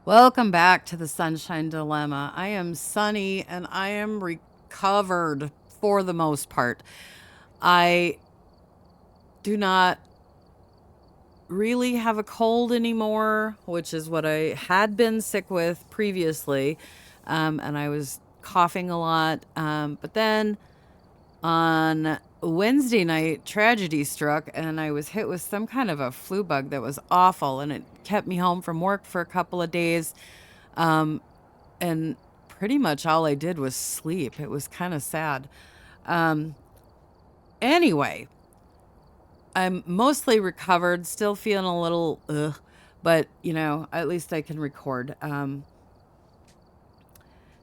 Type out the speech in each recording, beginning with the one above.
Welcome back to the Sunshine Dilemma. I am Sunny and I am recovered for the most part. I do not really have a cold anymore, which is what I had been sick with previously. And I was coughing a lot. But then on Wednesday night, tragedy struck and I was hit with some kind of a flu bug that was awful. And it kept me home from work for a couple of days. Um, and pretty much all I did was sleep. It was kind of sad. Um, anyway, I'm mostly recovered, still feeling a little ugh, but at least I can record.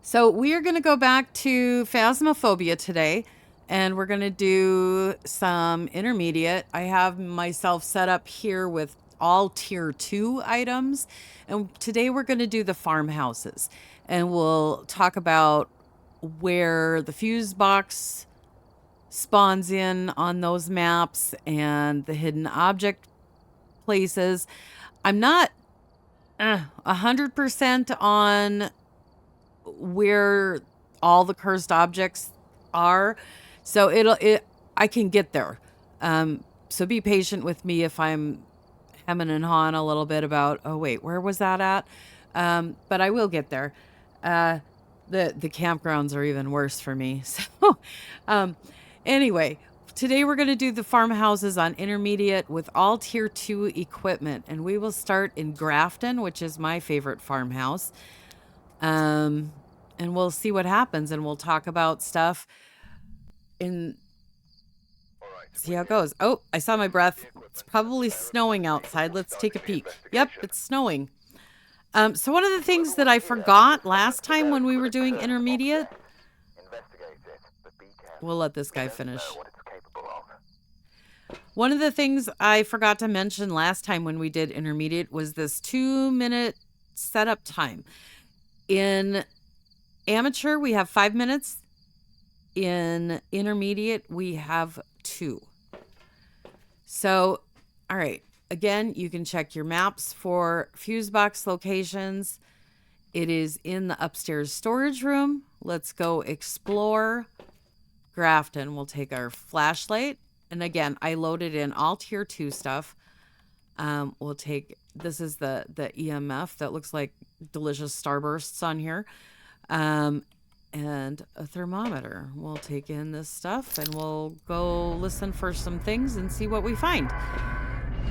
So we are going to go back to Phasmophobia today, and we're going to do some intermediate. I have myself set up here with all tier 2 items, and today we're going to do the farmhouses, and we'll talk about where the fuse box spawns in on those maps and the hidden object places. I'm not 100% on where all the cursed objects are. So I can get there. So be patient with me if I'm hemming and hawing a little bit about, oh wait, where was that at? But I will get there. The campgrounds are even worse for me. So anyway, today we're going to do the farmhouses on intermediate with all tier 2 equipment. And we will start in Grafton, which is my favorite farmhouse. And we'll see what happens, and we'll talk about stuff and see how it goes. Oh, I saw my breath. It's probably snowing outside. Let's take a peek. Yep, it's snowing. So one of the things that I forgot last time when we were doing intermediate, we'll let this guy finish. One of the things I forgot to mention last time when we did intermediate was this 2-minute setup time. In amateur, we have 5 minutes. In intermediate, we have 2. So, all right. Again, you can check your maps for fuse box locations. It is in the upstairs storage room. Let's go explore Grafton. We'll take our flashlight. And again, I loaded in all tier 2 stuff. We'll take, this is the EMF that looks like delicious starbursts on here. And a thermometer. We'll take in this stuff and we'll go listen for some things and see what we find.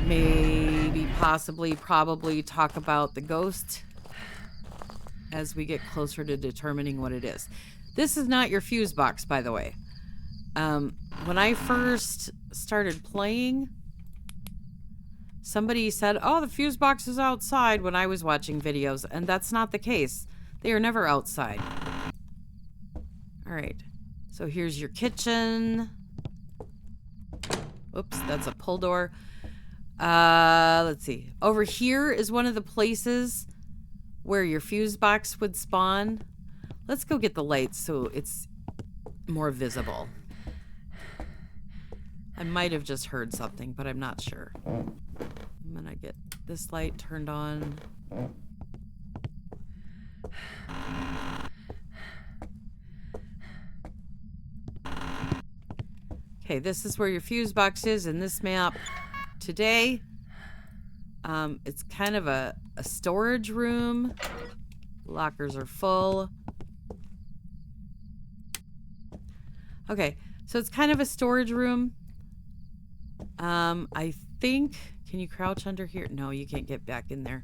Maybe, possibly, probably talk about the ghost as we get closer to determining what it is. This is not your fuse box, by the way. When I first started playing, somebody said, oh, the fuse box is outside when I was watching videos, and that's not the case. They are never outside. All right, so here's your kitchen. Oops, that's a pull door. Let's see. Over here is one of the places where your fuse box would spawn. Let's go get the lights so it's more visible. I might have just heard something, but I'm not sure. I'm gonna get this light turned on. Okay, this is where your fuse box is in this map today. It's kind of a storage room. Lockers are full. Okay, so it's kind of a storage room. I think, can you crouch under here? No, you can't get back in there.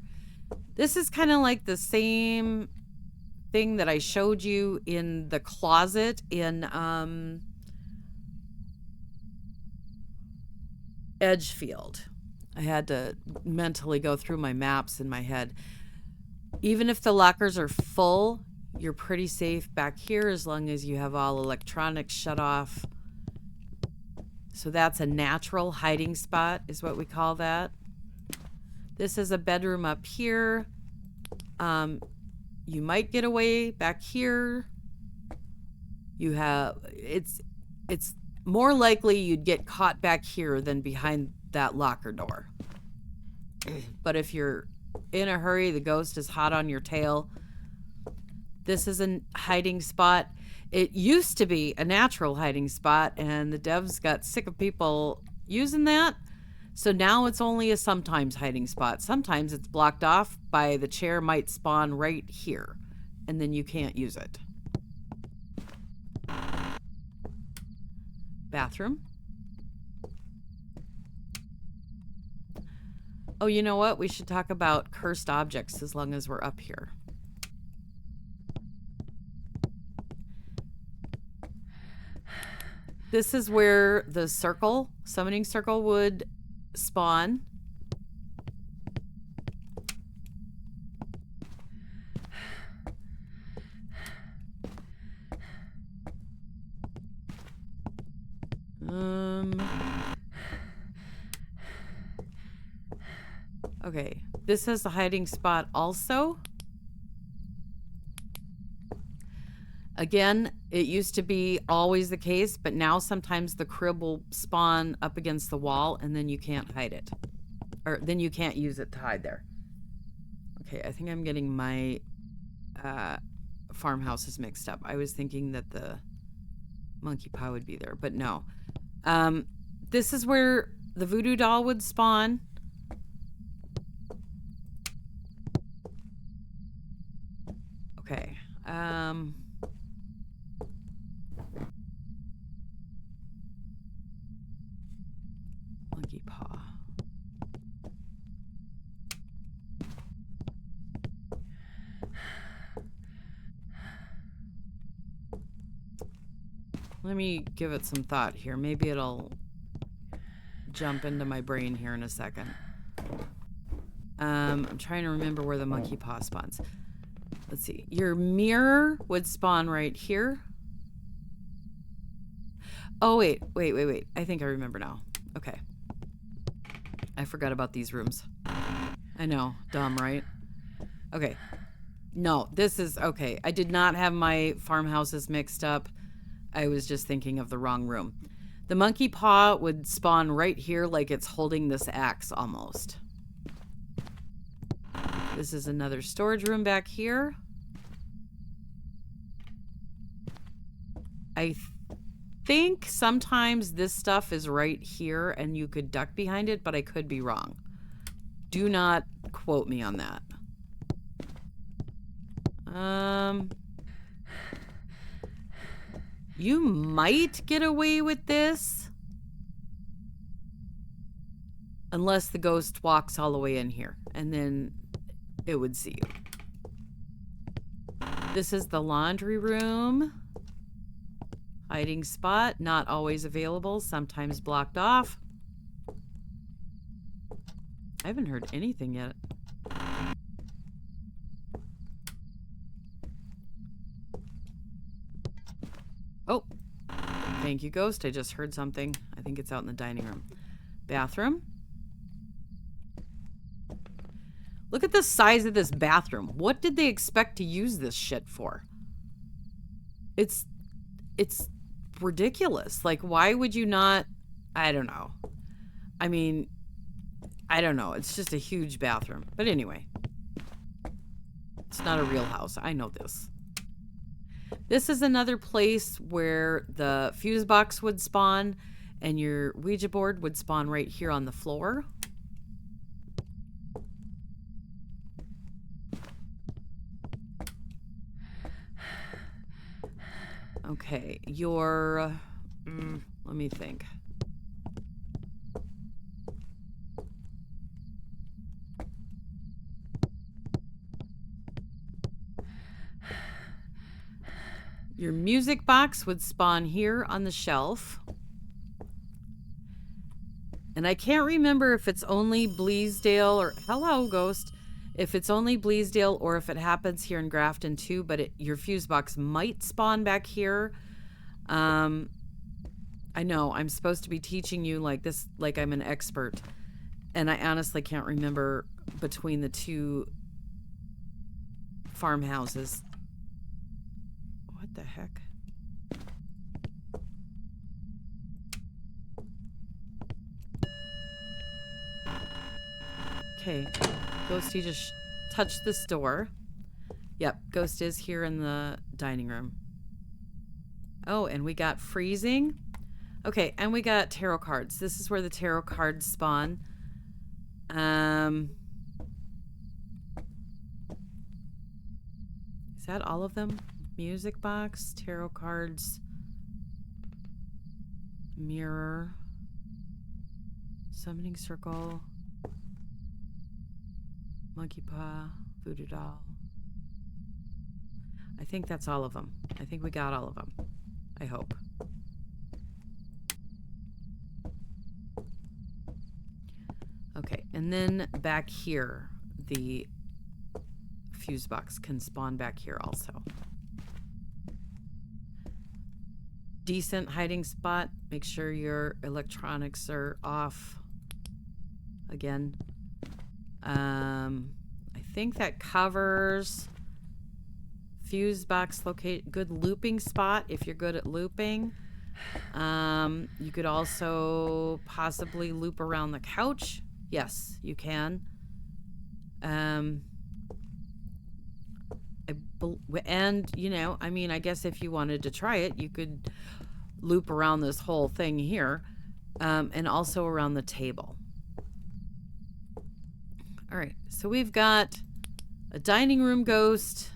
This is kind of like the same thing that I showed you in the closet in Edgefield. I had to mentally go through my maps in my head. Even if the lockers are full, you're pretty safe back here as long as you have all electronics shut off. So that's a natural hiding spot, is what we call that. This is a bedroom up here. You might get away back here. You have, it's more likely you'd get caught back here than behind that locker door. But if you're in a hurry, the ghost is hot on your tail. This is a hiding spot. It used to be a natural hiding spot, and the devs got sick of people using that. So now it's only a sometimes hiding spot. Sometimes it's blocked off by the chair might spawn right here, and then you can't use it. Bathroom. Oh, you know what? We should talk about cursed objects as long as we're up here. This is where the summoning circle would spawn. Okay, this is the hiding spot also. Again, it used to be always the case, but now sometimes the crib will spawn up against the wall and then you can't hide it. Or then you can't use it to hide there. Okay, I think I'm getting my farmhouses mixed up. I was thinking that the monkey paw would be there, but no. This is where the voodoo doll would spawn. Okay. Monkey paw. Let me give it some thought here. Maybe it'll jump into my brain here in a second. I'm trying to remember where the monkey paw spawns. Let's see. Your mirror would spawn right here. Oh, wait. I think I remember now. Okay. I forgot about these rooms. I know. Dumb, right? Okay. No, this is... Okay. I did not have my farmhouses mixed up. I was just thinking of the wrong room. The monkey paw would spawn right here like it's holding this axe almost. This is another storage room back here. I think sometimes this stuff is right here and you could duck behind it, but I could be wrong. Do not quote me on that. You might get away with this. Unless the ghost walks all the way in here. And then it would see you. This is the laundry room. Hiding spot. Not always available. Sometimes blocked off. I haven't heard anything yet. Oh. Thank you, ghost. I just heard something. I think it's out in the dining room. Bathroom. Look at the size of this bathroom. What did they expect to use this shit for? It's ridiculous. Like, why would you not... I don't know. I mean, I don't know. It's just a huge bathroom. But anyway. It's not a real house. I know this. This is another place where the fuse box would spawn and your Ouija board would spawn right here on the floor. Okay, your... let me think. Your music box would spawn here on the shelf. And I can't remember if it's only Bleasdale or... Hello, ghost. If it's only Bleasdale or if it happens here in Grafton too, but your fuse box might spawn back here. I know, I'm supposed to be teaching you like this, like I'm an expert. And I honestly can't remember between the two farmhouses. What the heck? Okay. Ghosty just touched this door. Yep, Ghost is here in the dining room. Oh, and we got freezing. Okay, and we got tarot cards. This is where the tarot cards spawn. Is that all of them? Music box, tarot cards, mirror, summoning circle, monkey paw, voodoo doll. I think that's all of them. I think we got all of them. I hope. Okay, and then back here, the fuse box can spawn back here also. Decent hiding spot. Make sure your electronics are off. Again. I think that covers fuse box locate. Good looping spot if you're good at looping. You could also possibly loop around the couch. Yes, you can. And, you know, I mean, I guess if you wanted to try it, you could loop around this whole thing here, and also around the table. All right, so we've got a dining room ghost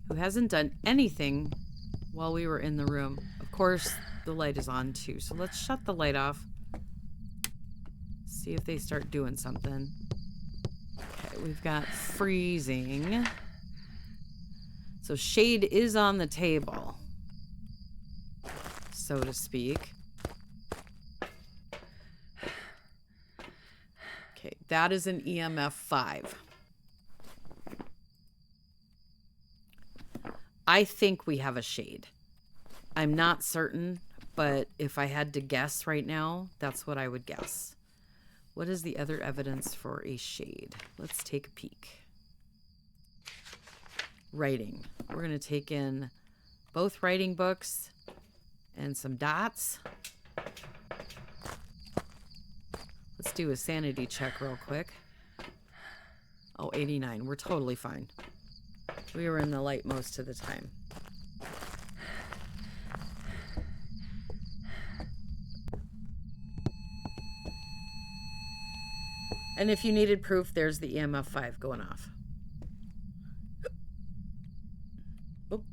who hasn't done anything while we were in the room. Of course, the light is on too, so let's shut the light off. See if they start doing something. Okay, we've got freezing. So shade is on the table, so to speak. Okay, that is an EMF 5. I think we have a shade. I'm not certain, but if I had to guess right now, that's what I would guess. What is the other evidence for a shade? Let's take a peek. Writing. We're going to take in both writing books and some dots. Let's do a sanity check real quick. Oh, 89. We're totally fine. We were in the light most of the time. And if you needed proof, there's the EMF 5 going off. Oh.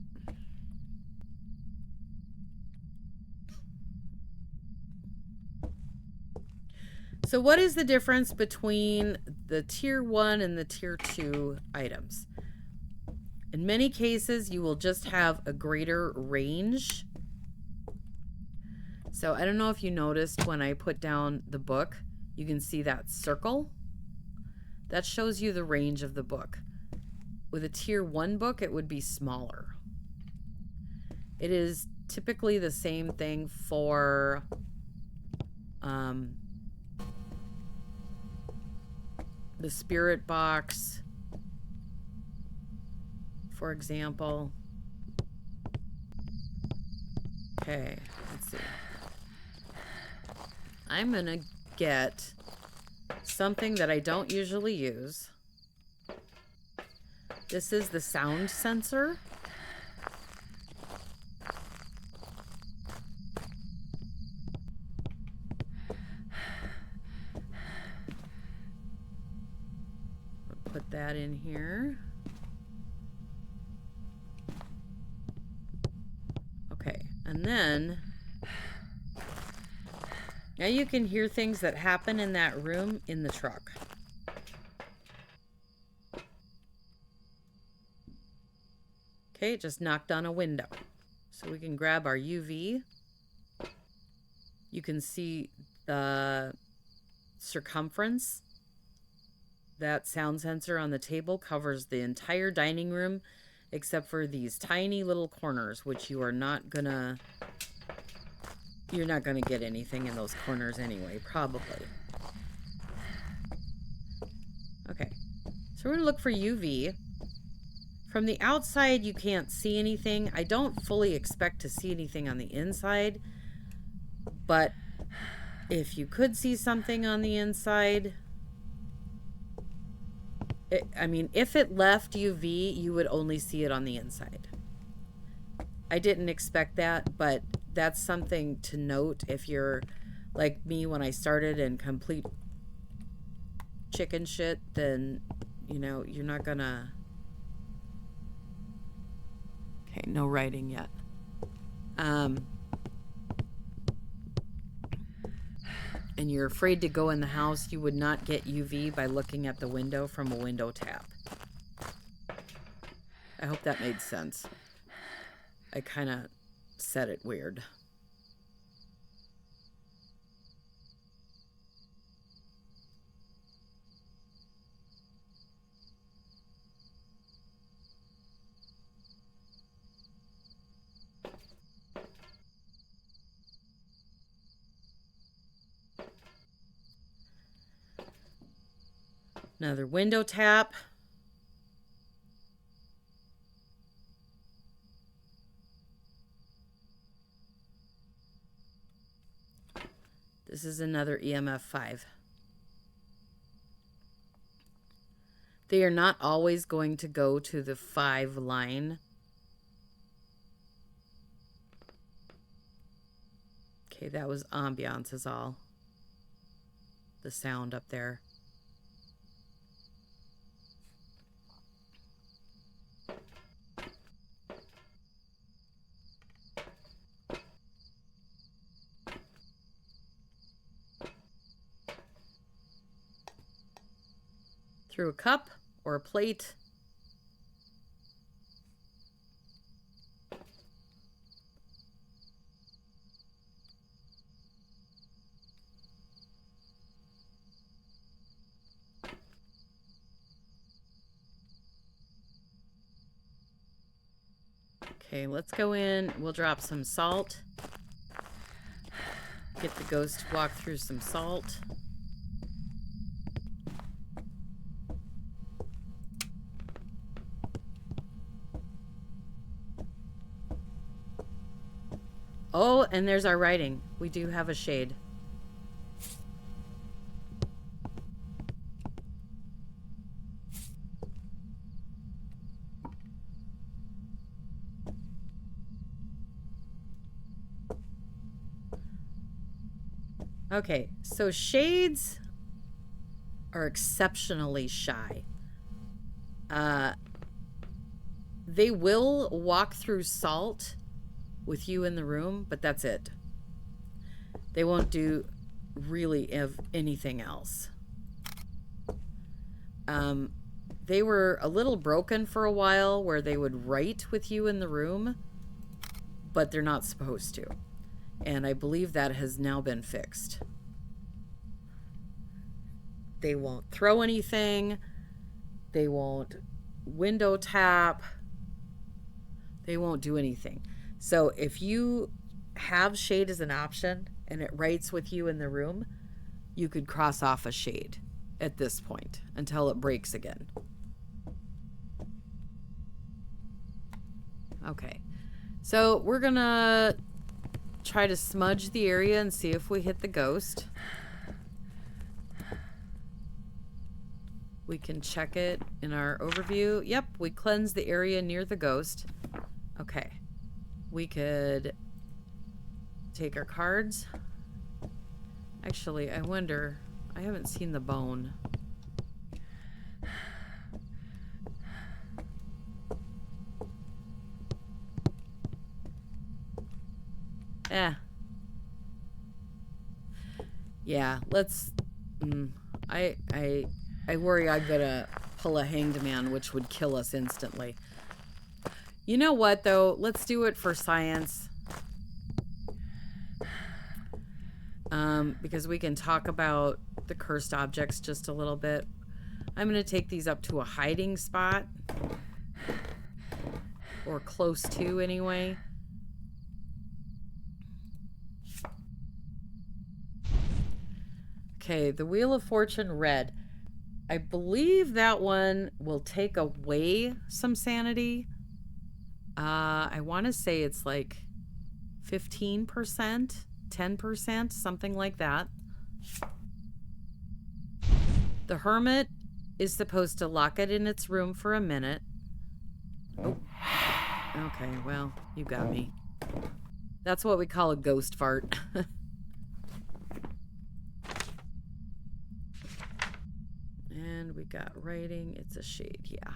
So what is the difference between the tier 1 and the tier 2 items? In many cases, you will just have a greater range. So I don't know if you noticed when I put down the book, you can see that circle. That shows you the range of the book. With a tier 1 book, it would be smaller. It is typically the same thing for the spirit box, for example. Okay, let's see. I'm gonna get something that I don't usually use. This is the sound sensor. Put that in here. Okay, and then now you can hear things that happen in that room in the truck. Okay, it just knocked on a window. So we can grab our UV. You can see the circumference. That sound sensor on the table covers the entire dining room except for these tiny little corners, which you're not gonna get anything in those corners anyway, probably. Okay, so we're gonna look for UV. From the outside, you can't see anything. I don't fully expect to see anything on the inside, but If you could see something on the inside, I mean, if it left UV, you would only see it on the inside. I didn't expect that, but that's something to note if you're like me when I started in complete chicken shit, then, you know, you're not gonna... Okay, no writing yet. And you're afraid to go in the house, you would not get UV by looking at the window from a window tap. I hope that made sense. I kind of said it weird. Another window tap. This is another EMF 5. They are not always going to go to the 5 line. Okay, that was ambiance is all. The sound up there. Through a cup or a plate. Okay, let's go in. We'll drop some salt. Get the ghost to walk through some salt. Oh, and there's our writing. We do have a shade. Okay, so shades are exceptionally shy. They will walk through salt with you in the room, but that's it. They won't do really anything else. They were a little broken for a while where they would write with you in the room, but they're not supposed to. And I believe that has now been fixed. They won't throw anything. They won't window tap. They won't do anything. So if you have shade as an option and it writes with you in the room, you could cross off a shade at this point until it breaks again. Okay. So we're gonna try to smudge the area and see if we hit the ghost. We can check it in our overview. Yep, we cleansed the area near the ghost. Okay. We could take our cards. Actually, I wonder, I haven't seen the bone. Yeah, let's... I worry I'm gonna pull a hanged man, which would kill us instantly. You know what, though? Let's do it for science. Because we can talk about the cursed objects just a little bit. I'm gonna take these up to a hiding spot. Or close to, anyway. Okay, the Wheel of Fortune red. I believe that one will take away some sanity. I want to say it's like 15%, 10%, something like that. The hermit is supposed to lock it in its room for a minute. Oh. Okay, well, you got me. That's what we call a ghost fart. And we got writing. It's a shade, yeah.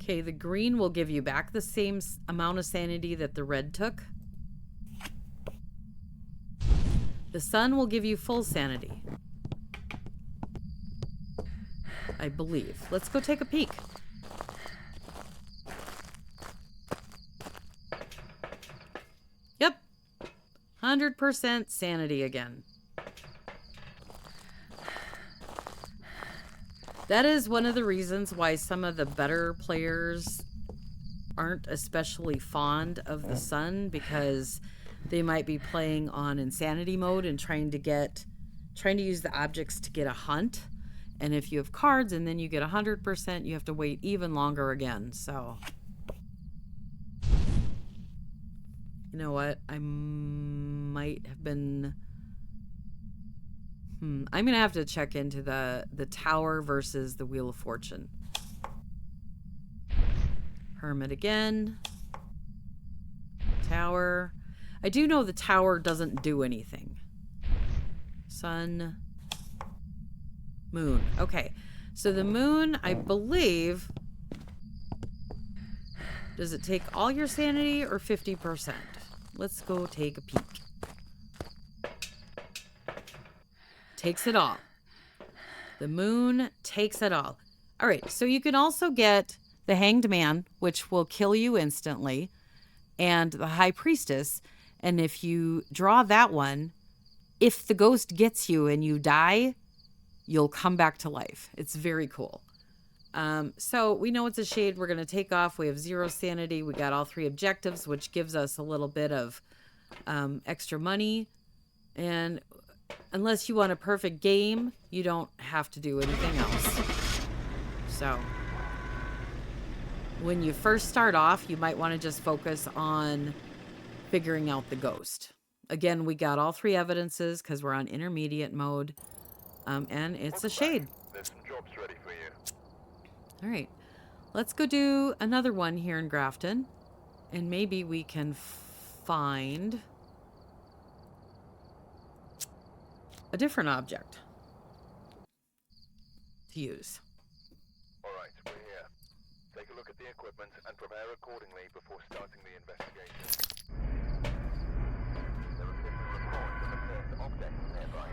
Okay, the green will give you back the same amount of sanity that the red took. The sun will give you full sanity, I believe. Let's go take a peek. Yep. 100% sanity again. That is one of the reasons why some of the better players aren't especially fond of the sun, because they might be playing on insanity mode and trying to use the objects to get a hunt. And if you have cards and then you get 100%, you have to wait even longer again. So, you know what? I might have been... I'm going to have to check into the tower versus the Wheel of Fortune. Hermit again. Tower. I do know the tower doesn't do anything. Sun. Moon. Okay. So the moon, I believe... Does it take all your sanity or 50%? Let's go take a peek. Takes it all. The moon takes it all. All right, so you can also get the Hanged Man, which will kill you instantly, and the High Priestess. And if you draw that one, if the ghost gets you and you die, you'll come back to life. It's very cool. So we know it's a shade. We're going to take off. We have 0 sanity. We got all 3 objectives, which gives us a little bit of extra money. And unless you want a perfect game, you don't have to do anything else. So when you first start off, you might want to just focus on figuring out the ghost. Again, we got all 3 evidences because we're on intermediate mode. And it's a shade. There's some jobs ready for you. All right. Let's go do another one here in Grafton. And maybe we can find a different object to use. All right, we're here. Take a look at the equipment and prepare accordingly before starting the investigation. There are different reports of a cursed object nearby.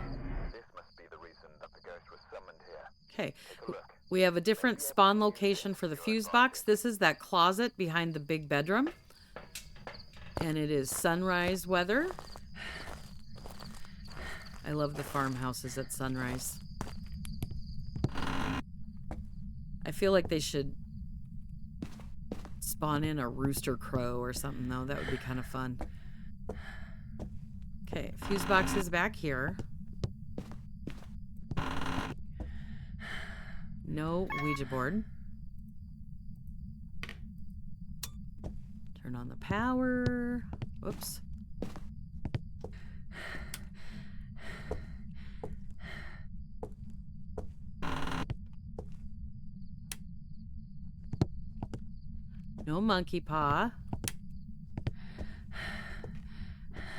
This must be the reason that the ghost was summoned here. Okay. Take a look. We have a different spawn location for the fuse box. This is that closet behind the big bedroom. And it is sunrise weather. I love the farmhouses at sunrise. I feel like they should spawn in a rooster crow or something, though. That would be kind of fun. Okay, fuse box is back here. No Ouija board. Turn on the power. Whoops. No monkey paw.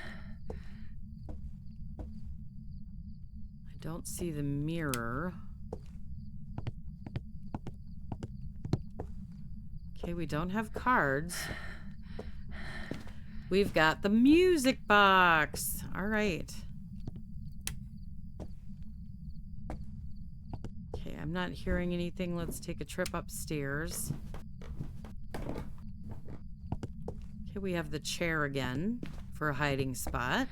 I don't see the mirror. Okay, we don't have cards. We've got the music box. All right. Okay, I'm not hearing anything. Let's take a trip upstairs. Okay, we have the chair again for a hiding spot.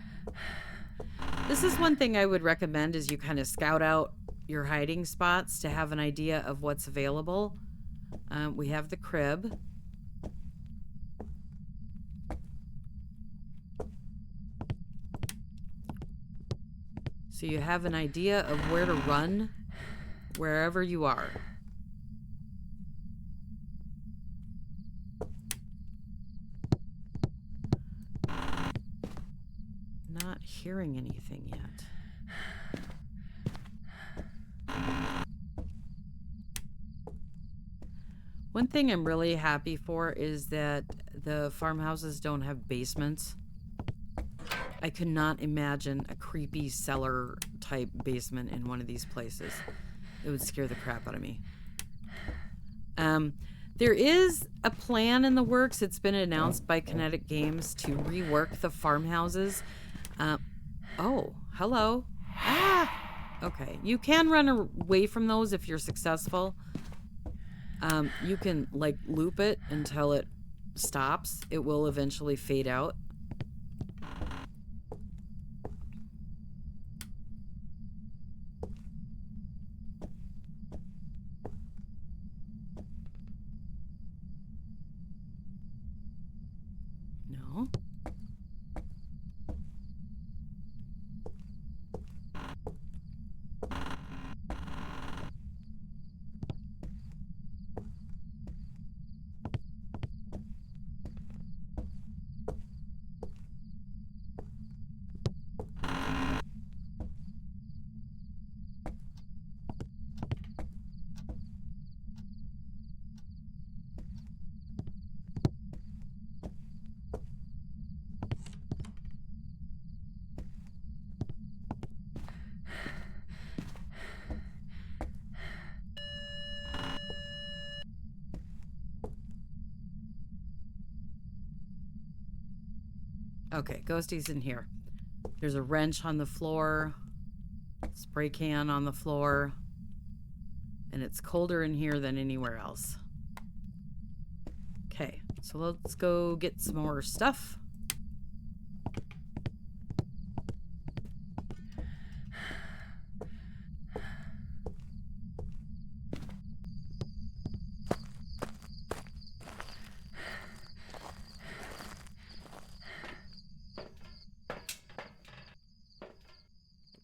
This is one thing I would recommend, is you kind of scout out your hiding spots to have an idea of what's available. We have the crib. So you have an idea of where to run wherever you are. not hearing anything yet. One thing I'm really happy for is that the farmhouses don't have basements. I could not imagine a creepy cellar type basement in one of these places. It would scare the crap out of me. There is a plan in the works. It's been announced by Kinetic Games to rework the farmhouses. Oh, hello. Ah! Okay, you can run away from those if you're successful. You can, like, loop it until it stops. It will eventually fade out. No. Okay, Ghosty's in here. There's a wrench on the floor, spray can on the floor, and it's colder in here than anywhere else. Okay, so let's go get some more stuff.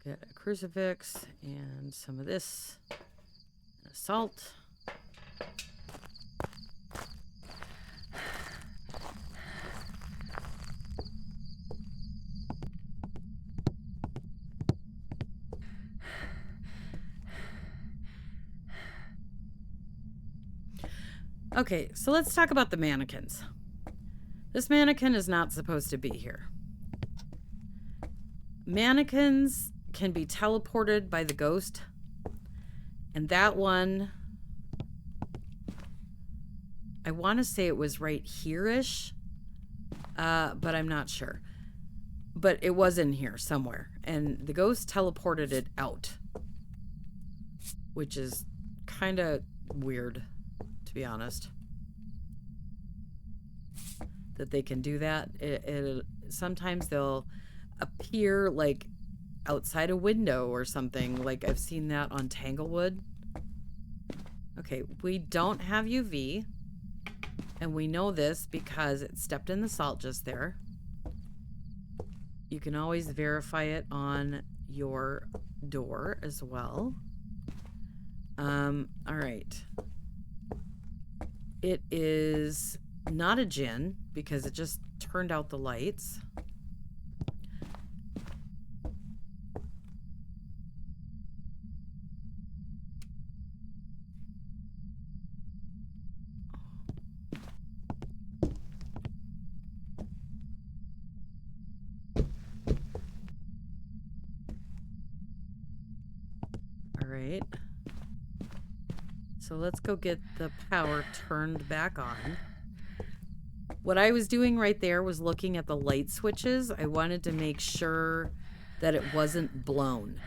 Get a crucifix and some of this. Salt. Okay, so let's talk about the mannequins. This mannequin is not supposed to be here. Mannequins can be teleported by the ghost. And that one, I want to say it was right here-ish, but I'm not sure. But it was in here somewhere. And the ghost teleported it out, which is kind of weird, to be honest. That they can do that. Sometimes they'll appear like outside a window or something. Like I've seen that on Tanglewood. Okay, we don't have UV. And we know this because it stepped in the salt just there. You can always verify it on your door as well. All right. It is not a djinn because it just turned out the lights. All right. So let's go get the power turned back on. What I was doing right there was looking at the light switches. I wanted to make sure that it wasn't blown.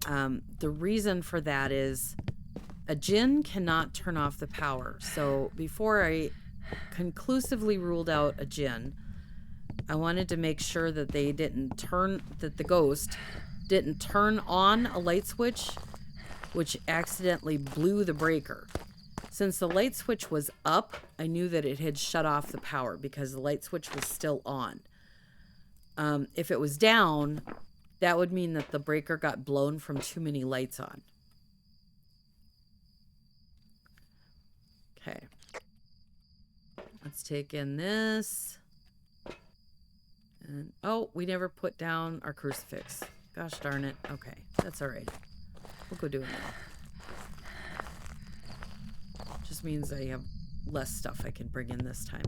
The reason for that is a djinn cannot turn off the power. So before I conclusively ruled out a djinn, I wanted to make sure that they didn't that the ghost didn't turn on a light switch, which accidentally blew the breaker. Since the light switch was up, I knew that it had shut off the power because the light switch was still on. If it was down, that would mean that the breaker got blown from too many lights on. Okay. Let's take in this. And, oh, we never put down our crucifix. Gosh darn it. Okay, that's all right. We'll go do it now. Just means I have less stuff I can bring in this time.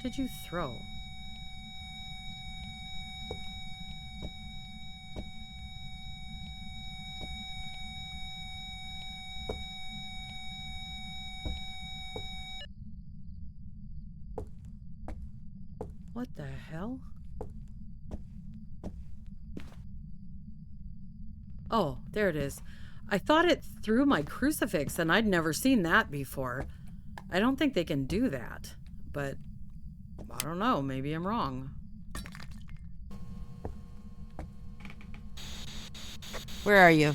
What did you throw? What the hell? Oh, there it is. I thought it threw my crucifix, and I'd never seen that before. I don't think they can do that, but I don't know. Maybe I'm wrong. Where are you?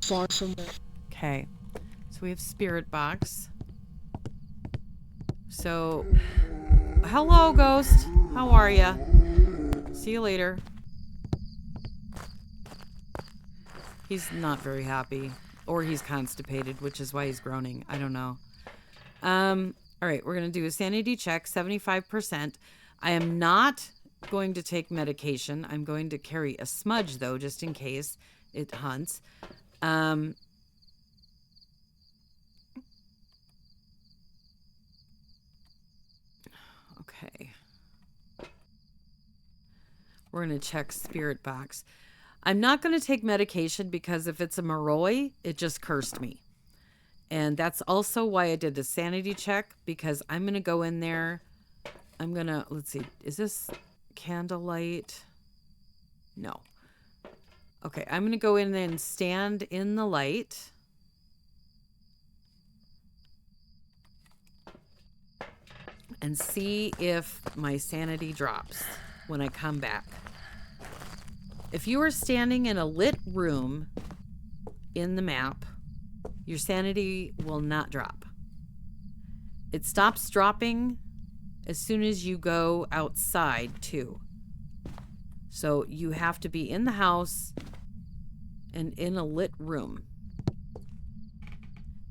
Far from there. Okay. So we have spirit box. So, hello, ghost. How are ya? See you later. He's not very happy. Or he's constipated, which is why he's groaning. I don't know. All right, we're going to do a sanity check, 75%. I am not going to take medication. I'm going to carry a smudge, though, just in case it hunts. Okay. We're going to check spirit box. I'm not going to take medication because if it's a Moroi, it just cursed me. And that's also why I did the sanity check, because I'm going to go in there. I'm going to, let's see, is this candlelight? No. Okay, I'm going to go in and stand in the light. And see if my sanity drops when I come back. If you are standing in a lit room in the map, your sanity will not drop. It stops dropping as soon as you go outside, too. So you have to be in the house and in a lit room.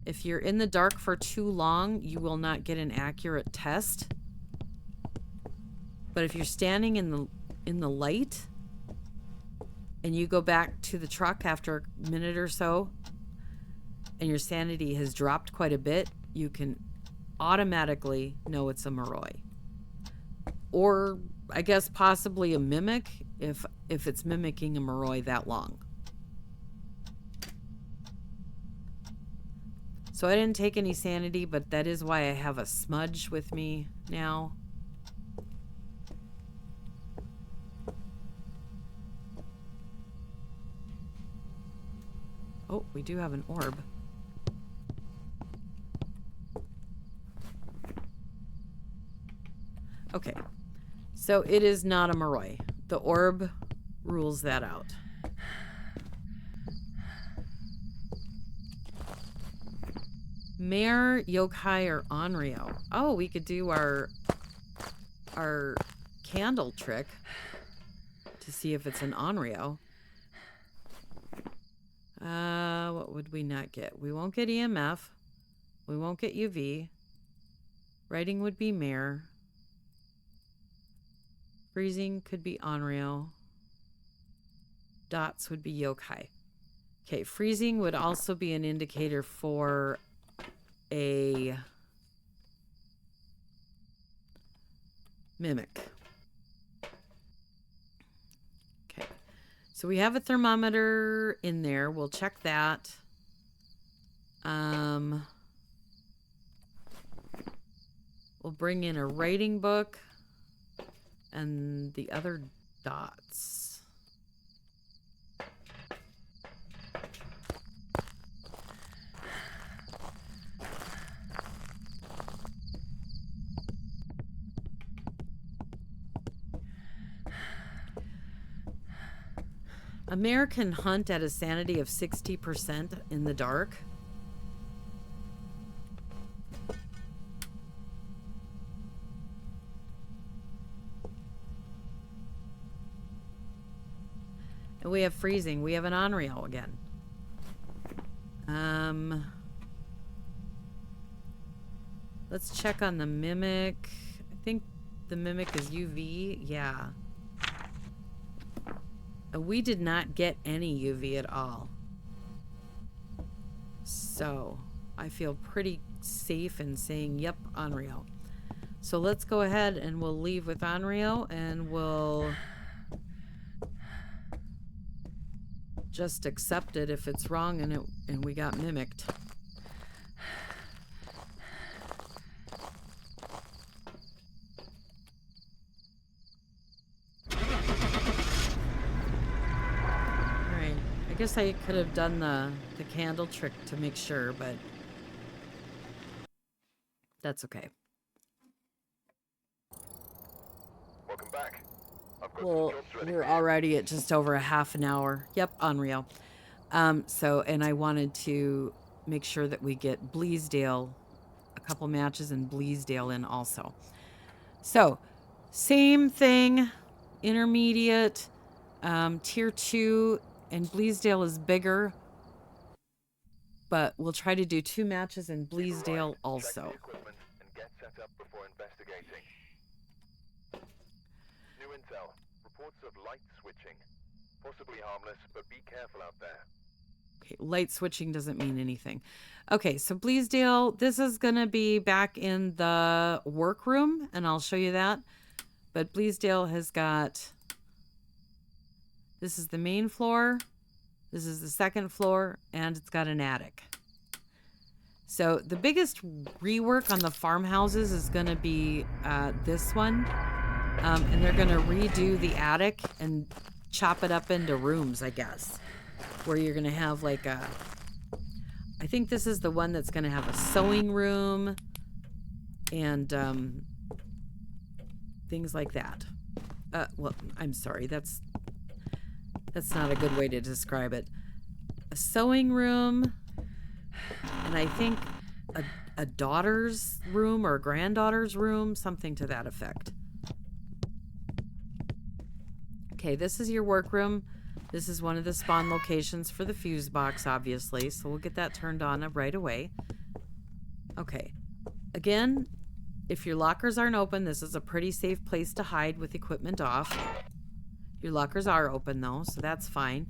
If you're in the dark for too long, you will not get an accurate test. But if you're standing in the light and you go back to the truck after a minute or so and your sanity has dropped quite a bit, you can automatically know it's a Moroi. Or I guess possibly a mimic if it's mimicking a Moroi that long. So I didn't take any sanity, but that is why I have a smudge with me now. Oh, we do have an orb. Okay, so it is not a Moroi. The orb rules that out. Mare, Yokai, or Onryo. Oh, we could do our candle trick to see if it's an Onryo. What would we not get? We won't get EMF. We won't get UV. Writing would be Mare. Freezing could be Onryo. Dots would be Yokai. Okay, freezing would also be an indicator for a mimic. Okay, so we have a thermometer in there. We'll check that. We'll bring in a writing book and the other dots. American hunt at a sanity of 60% in the dark. And we have freezing. We have an on-rail again. Let's check on the mimic. I think the mimic is UV. Yeah. We did not get any UV at all. So I feel pretty safe in saying, yep, on-rail. So let's go ahead and we'll leave with on-rail and we'll just accept it if it's wrong and we got mimicked. Alright. I guess I could have done the candle trick to make sure, but that's okay. Welcome back. I've got Well, some jobs ready we're for you. already at just over a half an hour. Yep, unreal. And I wanted to make sure that we get Bleasdale, a couple matches in Bleasdale in also. So, same thing, intermediate, tier 2, and Bleasdale is bigger, but we'll try to do 2 matches in Bleasdale Check also. the equipment and get set up before investigating. New intel. Reports of light switching. Possibly harmless, but be careful out there. Okay, light switching doesn't mean anything. Okay, so Bleasdale, this is going to be back in the workroom, and I'll show you that. But Bleasdale has got... This is the main floor. This is the second floor, and it's got an attic. So the biggest rework on the farmhouses is going to be this one. And they're going to redo the attic and chop it up into rooms, I guess. Where you're going to have like a... I think this is the one that's going to have a sewing room and things like that. Well, I'm sorry. That's not a good way to describe it. A sewing room, and I think a daughter's room or a granddaughter's room, something to that effect. Okay, this is your workroom. This is one of the spawn locations for the fuse box, obviously, so we'll get that turned on right away. Okay, again, if your lockers aren't open, this is a pretty safe place to hide with equipment off. Your lockers are open, though, so that's fine.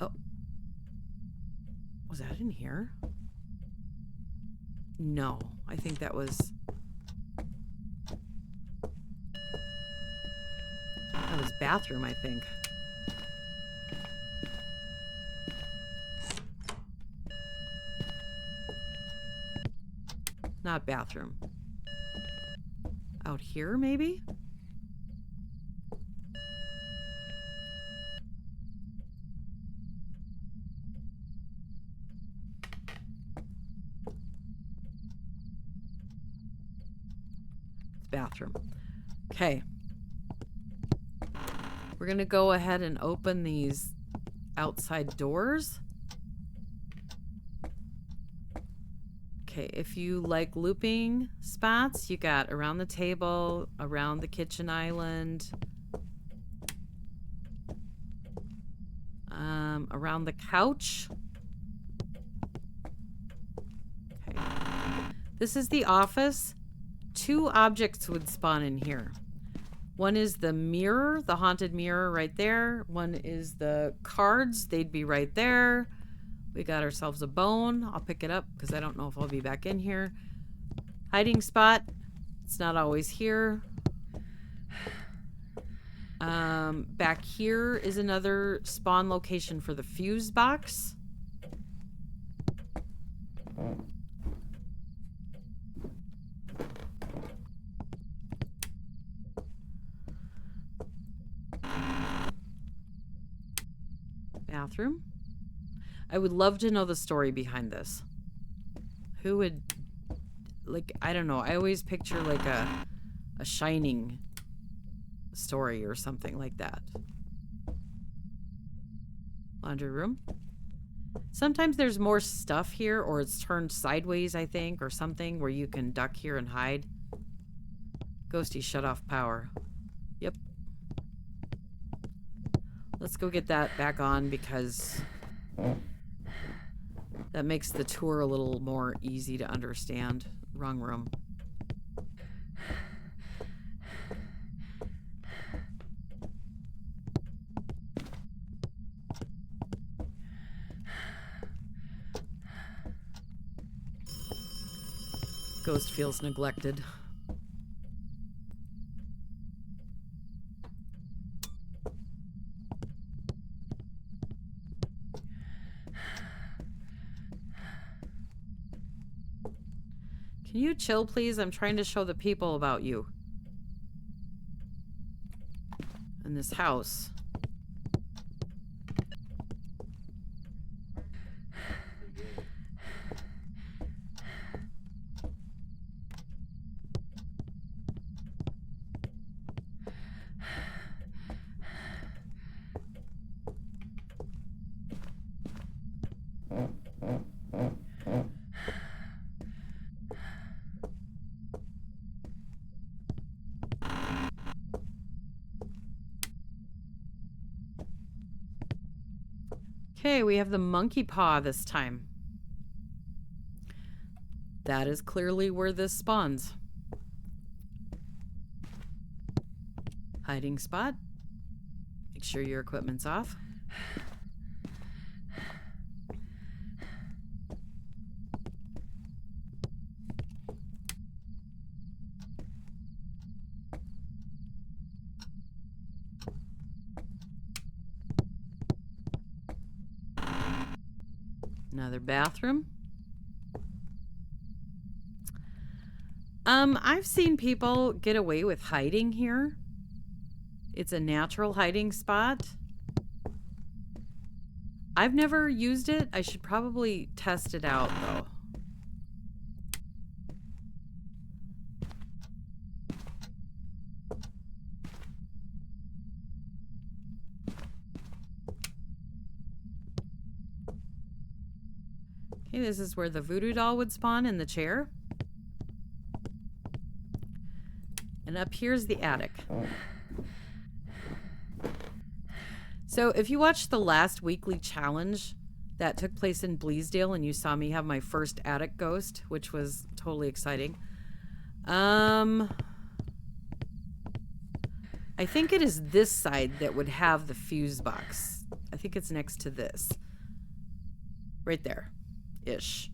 Oh. Was that in here? No, I think that was... That was bathroom, I think. Not bathroom. Out here, maybe? It's bathroom. Okay. We're going to go ahead and open these outside doors. Okay, if you like looping spots, you got around the table, around the kitchen island, around the couch. Okay. This is the office. 2 objects would spawn in here. One is the mirror, the haunted mirror right there. One is the cards. They'd be right there. We got ourselves a bone. I'll pick it up because I don't know if I'll be back in here. Hiding spot. It's not always here. Back here is another spawn location for the fuse box. Bathroom. I would love to know the story behind this. Who would, like, I don't know. I always picture like a Shining story or something like that. Laundry room. Sometimes there's more stuff here, or it's turned sideways, I think, or something where you can duck here and hide. Ghosty shut off power. Yep. Let's go get that back on because that makes the tour a little more easy to understand. Wrong room. Ghost feels neglected. Can you chill, please? I'm trying to show the people about you. In this house. Okay, we have the monkey paw this time. That is clearly where this spawns. Hiding spot. Make sure your equipment's off. Another bathroom. I've seen people get away with hiding here. It's a natural hiding spot. I've never used it. I should probably test it out though. Okay, this is where the voodoo doll would spawn in the chair. And up here's the attic. So if you watched the last weekly challenge that took place in Bleasdale and you saw me have my first attic ghost, which was totally exciting. I think it is this side that would have the fuse box. I think it's next to this. Right there. Ish.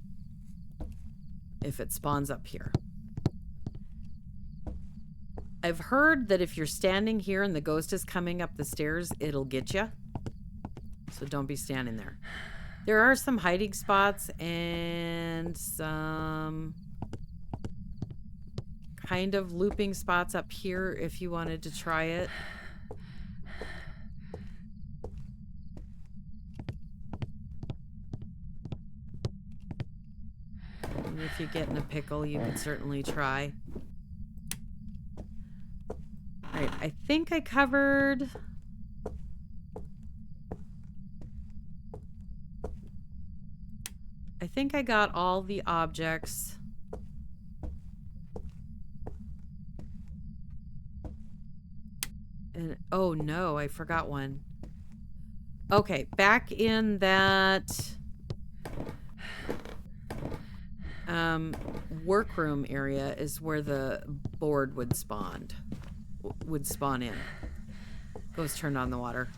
If it spawns up here. I've heard that if you're standing here and the ghost is coming up the stairs, it'll get you. So don't be standing there. There are some hiding spots and some kind of looping spots up here if you wanted to try it. And if you get in a pickle, you could certainly try. Alright, I think I covered... I think I got all the objects. And oh no, I forgot one. Okay, back in that workroom area is where the board would spawn in. Goes turned on the water.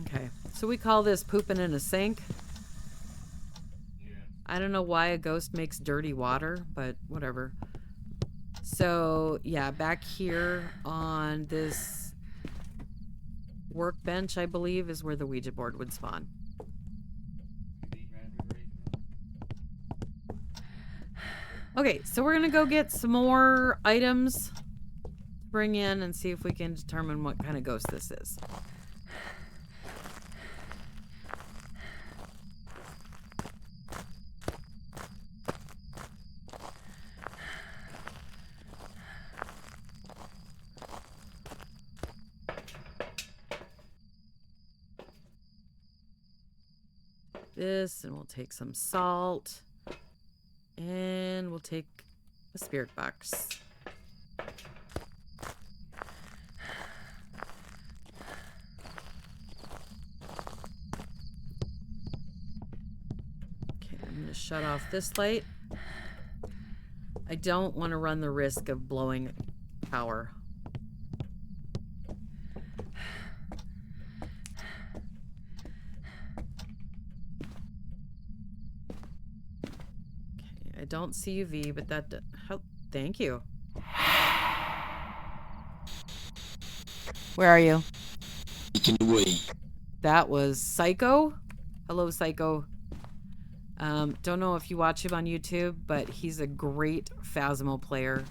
Okay, so we call this pooping in a sink. I don't know why a ghost makes dirty water, but whatever. So, yeah, back here on this workbench, I believe, is where the Ouija board would spawn. Okay, so we're going to go get some more items to bring in and see if we can determine what kind of ghost this is. This, and we'll take some salt, and we'll take a spirit box. shut off this light. I don't want to run the risk of blowing power. Okay, I don't see UV, but that... thank you. Where are you? Taken away. That was Psycho. Hello, Psycho. Don't know if you watch him on YouTube, but he's a great Phasmo player.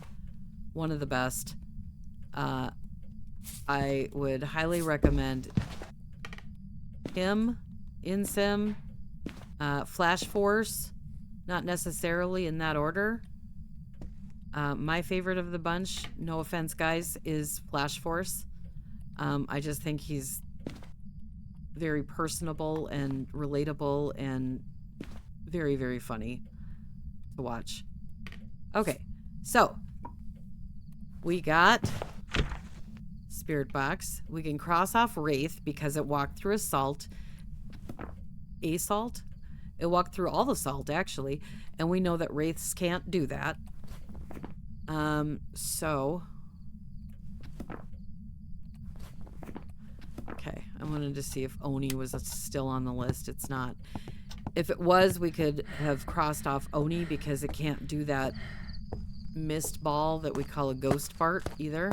One of the best. I would highly recommend him, InSim, Flash Force, not necessarily in that order. My favorite of the bunch, no offense guys, is Flash Force. I just think he's very personable and relatable and very, very funny to watch. Okay, so we got Spirit Box. We can cross off Wraith because it walked through Assault. Assault? It walked through all the salt, actually. And we know that Wraiths can't do that. So... Okay, I wanted to see if Oni was still on the list. It's not. If it was, we could have crossed off Oni because it can't do that mist ball that we call a ghost fart either.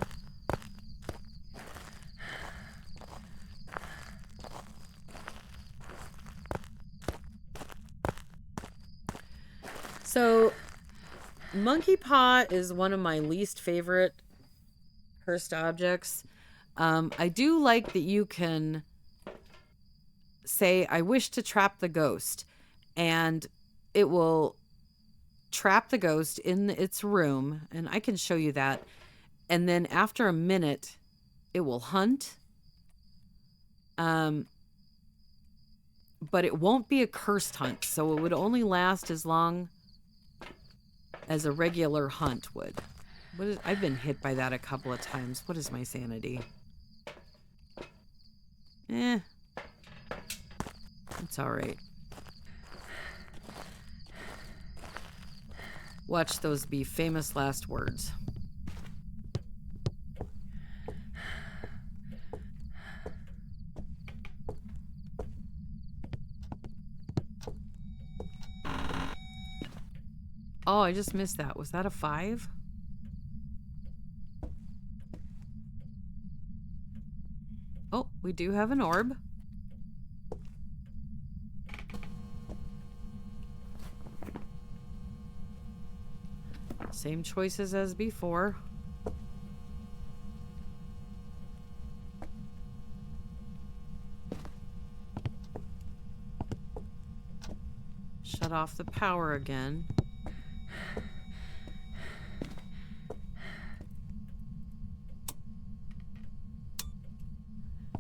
So, Monkey Paw is one of my least favorite cursed objects. I do like that you can say, I wish to trap the ghost, and it will trap the ghost in its room, and I can show you that. And then after a minute, it will hunt. But it won't be a cursed hunt, so it would only last as long as a regular hunt would. I've been hit by that a couple of times. What is my sanity? It's alright. Watch those be famous last words. Oh, I just missed that. Was that a 5? Oh, we do have an orb. Same choices as before. Shut off the power again.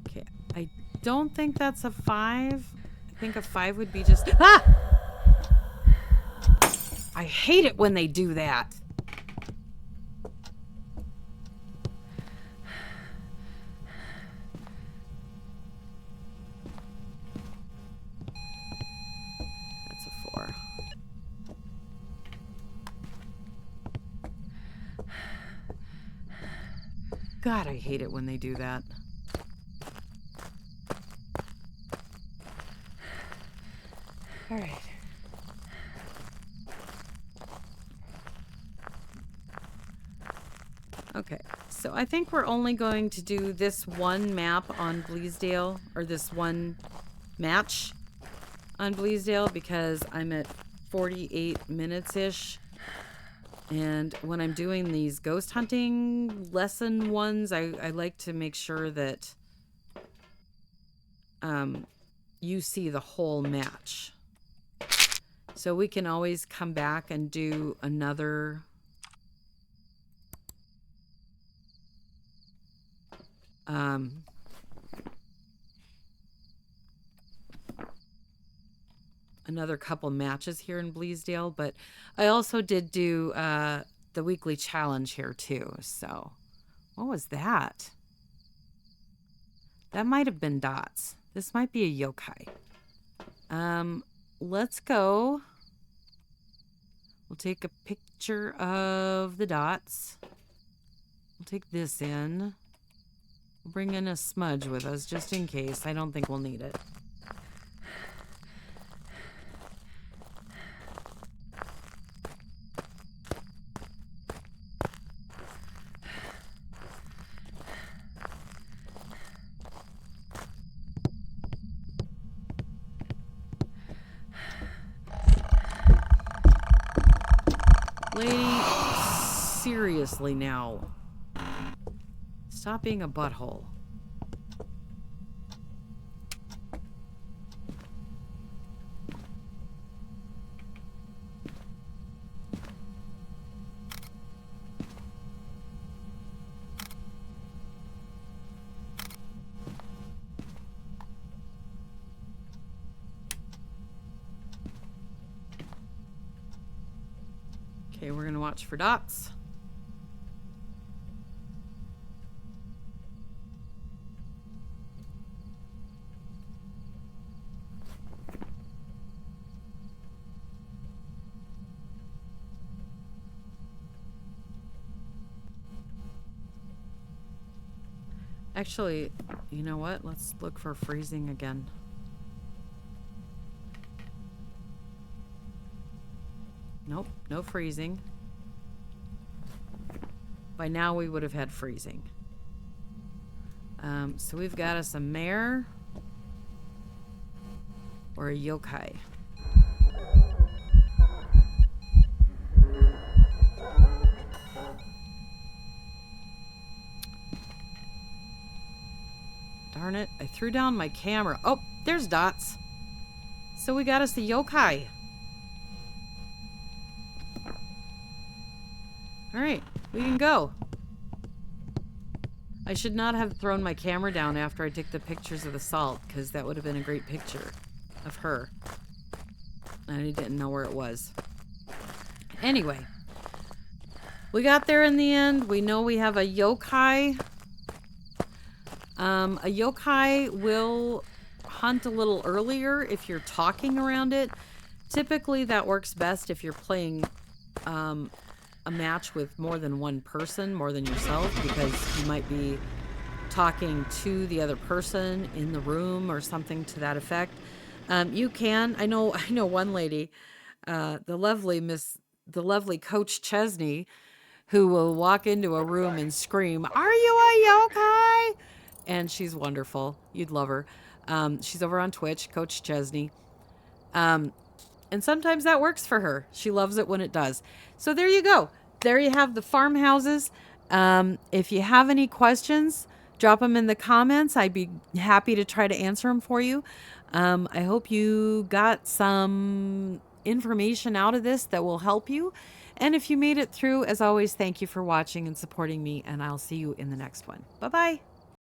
Okay, I don't think that's a 5. I think a 5 would be just... Ah! I hate it when they do that. That's a 4. God, I hate it when they do that. All right. Okay, so I think we're only going to do this one map on Bleasdale, or this one match on Bleasdale, because I'm at 48 minutes-ish. And when I'm doing these ghost hunting lesson ones, I like to make sure that you see the whole match. So we can always come back and do another another couple matches here in Bleasdale, but I also did do the weekly challenge here too. So what was that? That might have been dots. This might be a yokai. Let's go We'll take a picture of the dots. We'll take this in. We'll bring in a smudge with us just in case. I don't think we'll need it. Lady, seriously now. Stop being a butthole. Okay, we're gonna watch for dots. Actually, you know what? Let's look for freezing again. Nope, no freezing. By now we would have had freezing. So we've got us a mare or a yokai. Darn it, I threw down my camera. Oh, there's dots. So we got us the yokai. Alright, we can go. I should not have thrown my camera down after I took the pictures of the salt, because that would have been a great picture of her. And I didn't know where it was. Anyway, we got there in the end. We know we have a yokai. A yokai will hunt a little earlier if you're talking around it. Typically, that works best if you're playing a match with more than one person, more than yourself, because you might be talking to the other person in the room or something to that effect. You can. I know one lady, the lovely Coach Chesney, who will walk into a room and scream, "Are you a yokai?" And she's wonderful. You'd love her. She's over on Twitch, Coach Chesney. And sometimes that works for her. She loves it when it does. So there you go. There you have the farmhouses. If you have any questions, drop them in the comments. I'd be happy to try to answer them for you. I hope you got some information out of this that will help you. And if you made it through, as always, thank you for watching and supporting me, and I'll see you in the next one. Bye-bye.